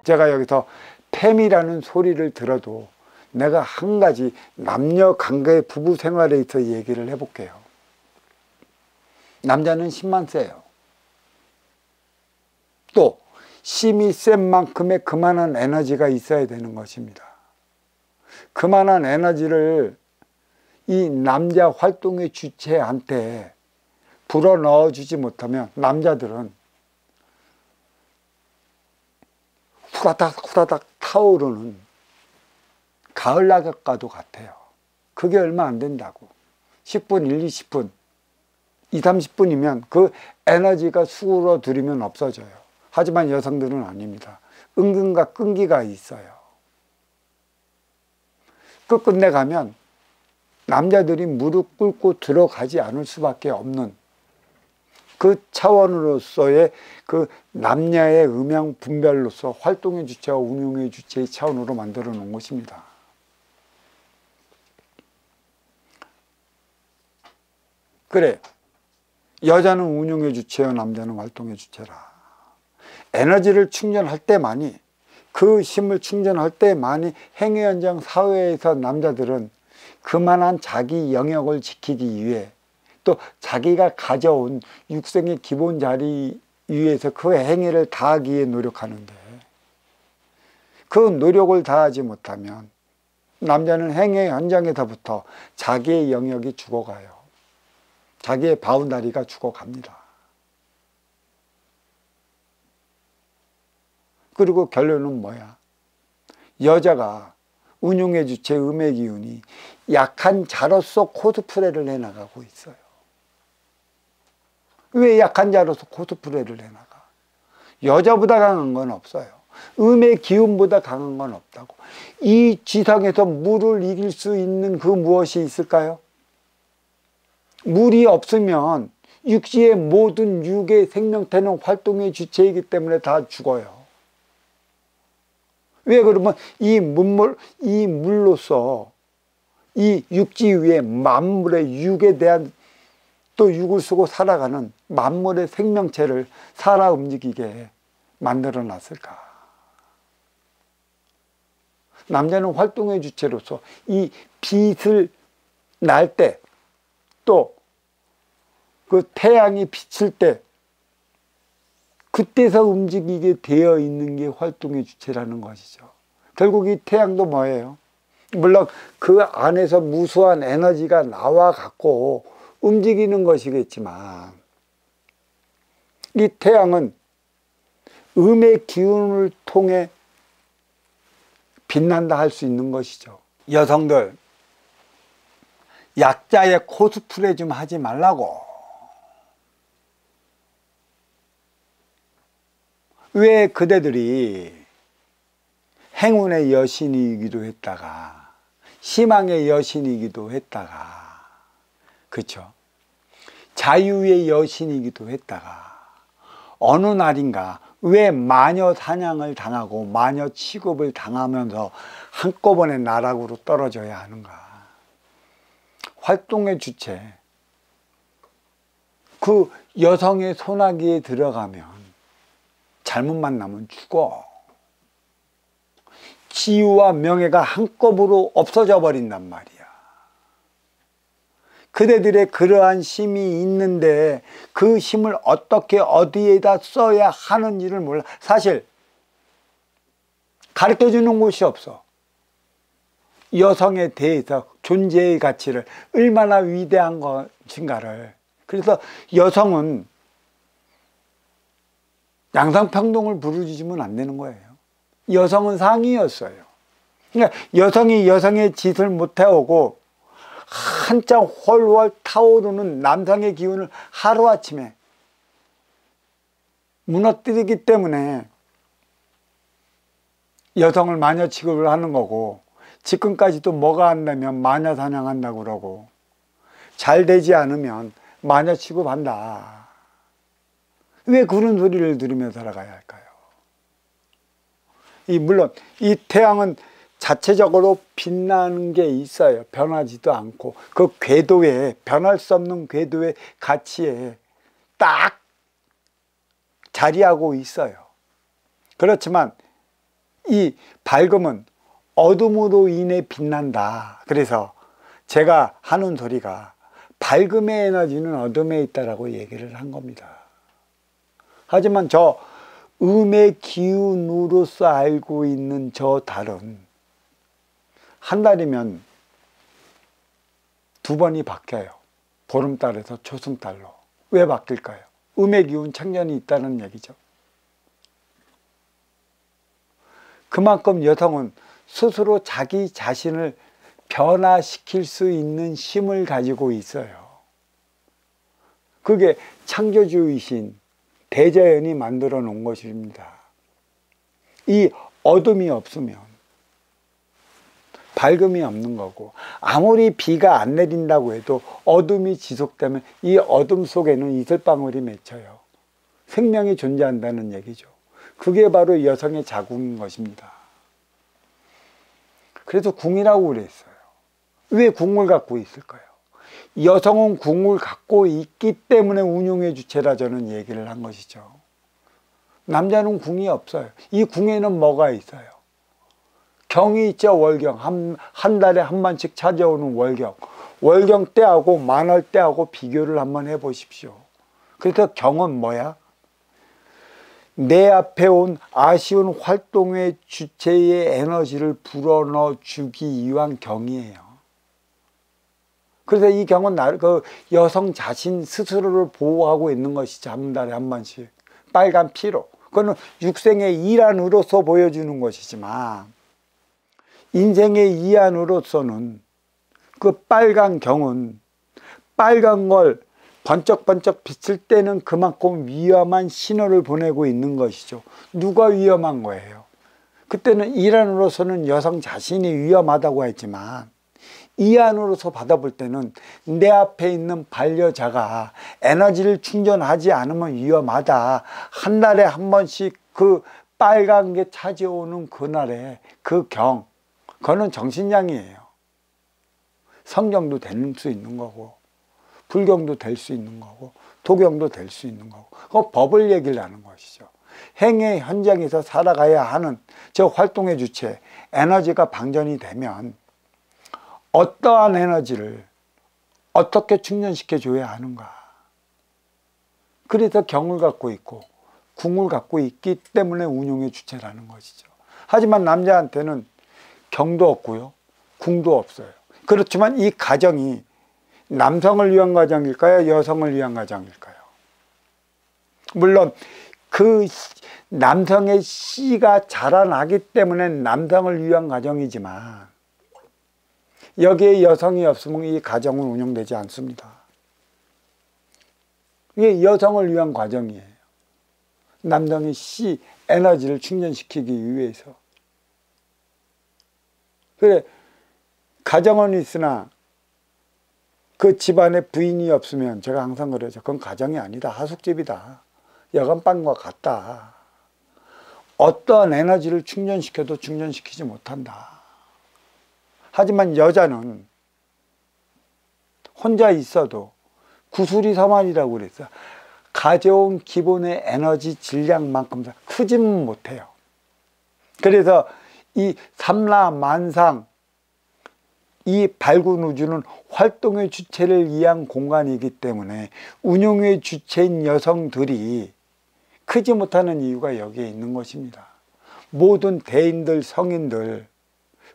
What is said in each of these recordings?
제가 여기서 팸이라는 소리를 들어도 내가 한 가지 남녀 관계 부부 생활에 있어 얘기를 해볼게요. 남자는 힘만 세요. 또 힘이 센 만큼의 그만한 에너지가 있어야 되는 것입니다. 그만한 에너지를 이 남자 활동의 주체한테 불어넣어 주지 못하면 남자들은 후다닥 후다닥 타오르는 가을 낙엽과도 같아요. 그게 얼마 안 된다고. 10분, 1, 20분, 2, 30분이면 그 에너지가 수그러들이면 없어져요. 하지만 여성들은 아닙니다. 은근과 끈기가 있어요. 끝끝내 가면 남자들이 무릎 꿇고 들어가지 않을 수밖에 없는 그 차원으로서의 그 남녀의 음양 분별로서 활동의 주체와 운용의 주체의 차원으로 만들어 놓은 것입니다. 그래, 여자는 운용의 주체요, 남자는 활동의 주체라. 에너지를 충전할 때만이, 그 힘을 충전할 때만이 행위 현장 사회에서 남자들은 그만한 자기 영역을 지키기 위해 또 자기가 가져온 육생의 기본 자리 위에서 그 행위를 다하기 위해 노력하는데, 그 노력을 다하지 못하면 남자는 행위 현장에서부터 자기의 영역이 죽어가요. 자기의 바운다리가 죽어갑니다. 그리고 결론은 뭐야? 여자가 운용의 주체 음의 기운이 약한 자로서 코스프레를 해나가고 있어요. 왜 약한 자로서 코스프레를 해나가? 여자보다 강한 건 없어요. 음의 기운보다 강한 건 없다고. 이 지상에서 물을 이길 수 있는 그 무엇이 있을까요? 물이 없으면 육지의 모든 육의 생명체는 활동의 주체이기 때문에 다 죽어요. 왜 그러면 이 물로서 이 육지 위에 만물의 육에 대한 또 육을 쓰고 살아가는 만물의 생명체를 살아 움직이게 만들어 놨을까? 남자는 활동의 주체로서 이 빛을 날 때, 또 그 태양이 비칠 때, 그때서 움직이게 되어 있는 게 활동의 주체라는 것이죠. 결국 이 태양도 뭐예요? 물론 그 안에서 무수한 에너지가 나와 갖고 움직이는 것이겠지만, 이 태양은 음의 기운을 통해 빛난다 할 수 있는 것이죠. 여성들, 약자의 코스프레 좀 하지 말라고. 왜 그대들이 행운의 여신이기도 했다가 희망의 여신이기도 했다가, 그렇죠? 자유의 여신이기도 했다가 어느 날인가 왜 마녀 사냥을 당하고 마녀 취급을 당하면서 한꺼번에 나락으로 떨어져야 하는가? 활동의 주체, 그 여성의 소나기에 들어가면 잘못 만나면 죽어. 지위와 명예가 한꺼번에 없어져 버린단 말이야. 그대들의 그러한 힘이 있는데 그 힘을 어떻게 어디에다 써야 하는지를 몰라. 사실 가르쳐주는 곳이 없어. 여성에 대해서 존재의 가치를 얼마나 위대한 것인가를. 그래서 여성은 양상평등을 부르짖으면 안 되는 거예요. 여성은 상이었어요. 그러니까 여성이 여성의 짓을 못해오고 한창 훨훨 타오르는 남성의 기운을 하루아침에 무너뜨리기 때문에 여성을 마녀 취급을 하는 거고, 지금까지도 뭐가 한다면 마녀 사냥한다고 그러고, 잘 되지 않으면 마녀 취급한다. 왜 그런 소리를 들으며 살아가야 할까요? 물론 이 태양은 자체적으로 빛나는 게 있어요. 변하지도 않고 그 궤도에, 변할 수 없는 궤도의 가치에 딱 자리하고 있어요. 그렇지만 이 밝음은 어둠으로 인해 빛난다. 그래서 제가 하는 소리가 밝음의 에너지는 어둠에 있다라고 얘기를 한 겁니다. 하지만 저 음의 기운으로서 알고 있는 저 달은 한 달이면 두 번이 바뀌어요. 보름달에서 초승달로. 왜 바뀔까요? 음의 기운 창년이 있다는 얘기죠. 그만큼 여성은 스스로 자기 자신을 변화시킬 수 있는 힘을 가지고 있어요. 그게 창조주이신 대자연이 만들어 놓은 것입니다. 이 어둠이 없으면 밝음이 없는 거고, 아무리 비가 안 내린다고 해도 어둠이 지속되면 이 어둠 속에는 이슬방울이 맺혀요. 생명이 존재한다는 얘기죠. 그게 바로 여성의 자궁인 것입니다. 그래서 궁이라고 그랬어요. 왜 궁을 갖고 있을까요? 여성은 궁을 갖고 있기 때문에 운용의 주체라 저는 얘기를 한 것이죠. 남자는 궁이 없어요. 이 궁에는 뭐가 있어요? 경이 있죠. 월경. 한 달에 한 번씩 찾아오는 월경. 월경 때하고 만월 때하고 비교를 한번 해보십시오. 그래서 경은 뭐야? 내 앞에 온 아쉬운 활동의 주체의 에너지를 불어넣어 주기 위한 경이에요. 그래서 이 경은 그 여성 자신 스스로를 보호하고 있는 것이죠. 한 달에 한 번씩. 빨간 피로. 그거는 육생의 일환으로서 보여주는 것이지만, 인생의 이안으로서는 그 빨간 경은 빨간 걸 번쩍번쩍 비칠 때는 그만큼 위험한 신호를 보내고 있는 것이죠. 누가 위험한 거예요? 그때는 일안으로서는 여성 자신이 위험하다고 했지만, 이안으로서 받아볼 때는 내 앞에 있는 반려자가 에너지를 충전하지 않으면 위험하다. 한 달에 한 번씩 그 빨간 게 찾아오는 그날에 그 경, 그거는 정신량이에요. 성경도 될 수 있는 거고, 불경도 될 수 있는 거고, 도경도 될 수 있는 거고, 그 법을 얘기를 하는 것이죠. 행의 현장에서 살아가야 하는 저 활동의 주체, 에너지가 방전이 되면 어떠한 에너지를 어떻게 충전시켜 줘야 하는가. 그래서 경을 갖고 있고 궁을 갖고 있기 때문에 운용의 주체라는 것이죠. 하지만 남자한테는 경도 없고요, 궁도 없어요. 그렇지만 이 가정이 남성을 위한 가정일까요? 여성을 위한 가정일까요? 물론 그 남성의 씨가 자라나기 때문에 남성을 위한 가정이지만, 여기에 여성이 없으면 이 가정은 운영되지 않습니다. 이게 여성을 위한 과정이에요. 남성의 씨, 에너지를 충전시키기 위해서. 그래, 가정은 있으나 그 집안에 부인이 없으면, 제가 항상 그러죠. 그건 가정이 아니다. 하숙집이다. 여간방과 같다. 어떤 에너지를 충전시켜도 충전시키지 못한다. 하지만 여자는 혼자 있어도 구수리서만이라고 그랬어요. 가져온 기본의 에너지 질량만큼 크지는 못해요. 그래서 이 삼라만상, 이 밝은 우주는 활동의 주체를 위한 공간이기 때문에 운용의 주체인 여성들이 크지 못하는 이유가 여기에 있는 것입니다. 모든 대인들, 성인들,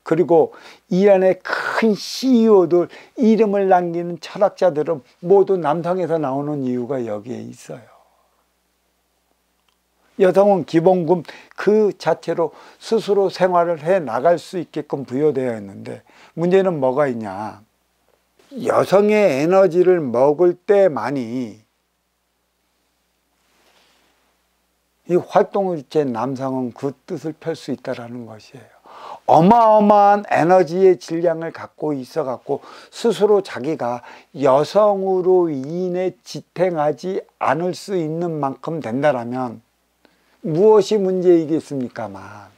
그리고 이 안에 큰 CEO들, 이름을 남기는 철학자들은 모두 남성에서 나오는 이유가 여기에 있어요. 여성은 기본금 그 자체로 스스로 생활을 해 나갈 수 있게끔 부여되어 있는데, 문제는 뭐가 있냐. 여성의 에너지를 먹을 때만이 이 활동의 주체 남성은 그 뜻을 펼 수 있다는 것이에요. 어마어마한 에너지의 질량을 갖고 있어 갖고 스스로 자기가 여성으로 인해 지탱하지 않을 수 있는 만큼 된다라면 무엇이 문제이겠습니까만,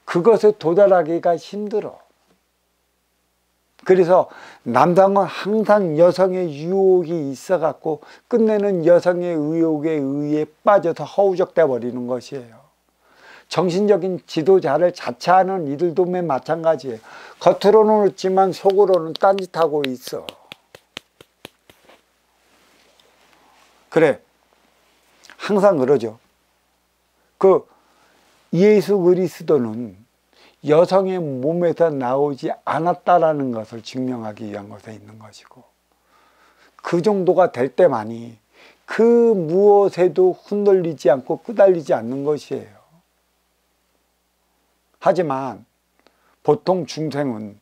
그것에 도달하기가 힘들어. 그래서 남성은 항상 여성의 유혹이 있어 갖고 끝내는 여성의 의욕에 의해 빠져서 허우적대 버리는 것이에요. 정신적인 지도자를 자처하는 이들도 맨 마찬가지예요. 겉으로는 웃지만 속으로는 딴짓하고 있어. 그래, 항상 그러죠. 그 예수 그리스도는 여성의 몸에서 나오지 않았다라는 것을 증명하기 위한 것에 있는 것이고, 그 정도가 될 때만이 그 무엇에도 흔들리지 않고 끄달리지 않는 것이에요. 하지만 보통 중생은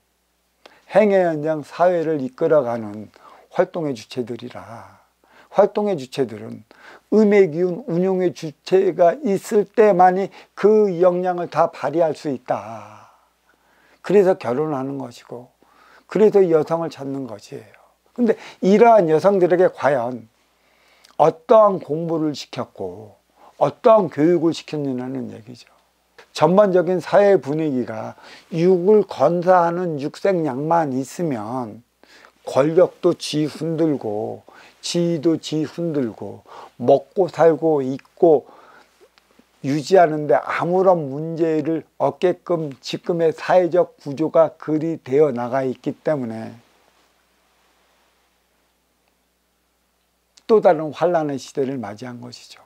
행의 현장 사회를 이끌어가는 활동의 주체들이라, 활동의 주체들은 음의 기운, 운용의 주체가 있을 때만이 그 역량을 다 발휘할 수 있다. 그래서 결혼하는 것이고, 그래서 여성을 찾는 것이에요. 근데 이러한 여성들에게 과연 어떠한 공부를 시켰고 어떠한 교육을 시켰느냐는 얘기죠. 전반적인 사회 분위기가 육을 건사하는 육생양만 있으면 권력도 지 흔들고 지위도 지 흔들고 먹고 살고 있고 유지하는데 아무런 문제를 없게끔 지금의 사회적 구조가 그리 되어 나가 있기 때문에 또 다른 환란의 시대를 맞이한 것이죠.